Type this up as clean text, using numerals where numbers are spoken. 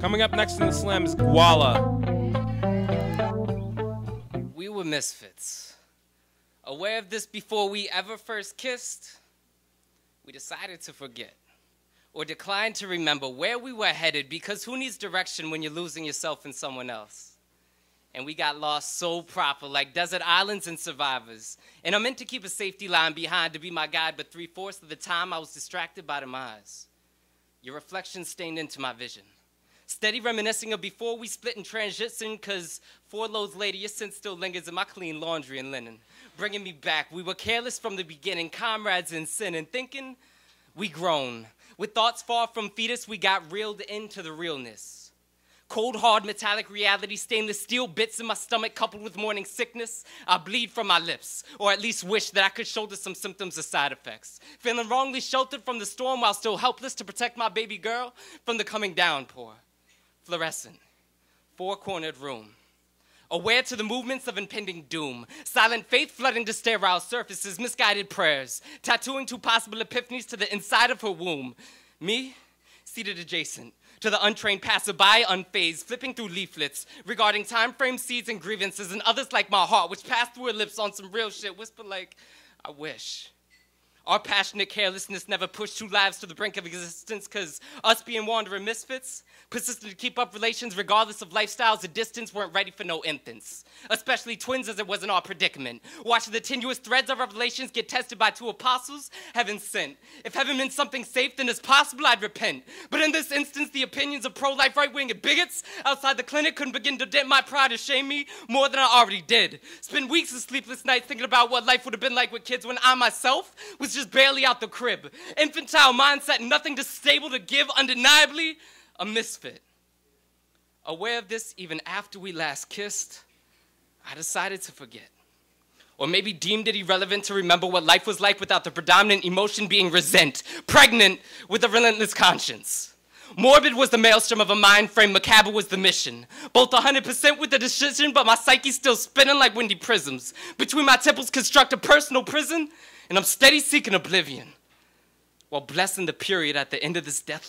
Coming up next in the slam is Guala. We were misfits. Aware of this before we ever first kissed, we decided to forget or decline to remember where we were headed, because who needs direction when you're losing yourself in someone else? And we got lost so proper, like desert islands and survivors. And I meant to keep a safety line behind to be my guide, but 3/4 of the time I was distracted by demise. Your reflection stained into my vision. Steady reminiscing of before we split and transitioned, cause 4 loads later, your scent still lingers in my clean laundry and linen. Bringing me back, we were careless from the beginning, comrades in sin, and thinking we grown. With thoughts far from fetus, we got reeled into the realness. Cold, hard, metallic reality, stainless steel bits in my stomach coupled with morning sickness. I bleed from my lips, or at least wish that I could shoulder some symptoms of side effects. Feeling wrongly sheltered from the storm while still helpless to protect my baby girl from the coming downpour. Fluorescent, 4-cornered room. Aware to the movements of impending doom. Silent faith flooding to sterile surfaces, misguided prayers. Tattooing 2 possible epiphanies to the inside of her womb. Me, seated adjacent to the untrained passerby, unfazed, flipping through leaflets regarding time frame seeds and grievances, and others like my heart, which passed through her lips on some real shit, whisper like, I wish. Our passionate carelessness never pushed 2 lives to the brink of existence, cause us being wandering misfits, persisted to keep up relations regardless of lifestyles or distance, weren't ready for no infants. Especially twins, as it wasn't our predicament. Watching the tenuous threads of revelations get tested by 2 apostles, heaven sent. If heaven meant something safe, then it's possible I'd repent. But in this instance, the opinions of pro-life right-wing and bigots outside the clinic couldn't begin to dent my pride or shame me more than I already did. Spend weeks of sleepless nights thinking about what life would have been like with kids when I myself was just barely out the crib. Infantile mindset, nothing to stable to give, undeniably a misfit. Aware of this even after we last kissed, I decided to forget. Or maybe deemed it irrelevant to remember what life was like without the predominant emotion being resent, pregnant with a relentless conscience. Morbid was the maelstrom of a mind frame, macabre was the mission. Both 100% with the decision, but my psyche's still spinning like windy prisms. Between my temples construct a personal prison, and I'm steady seeking oblivion, while blessing the period at the end of this death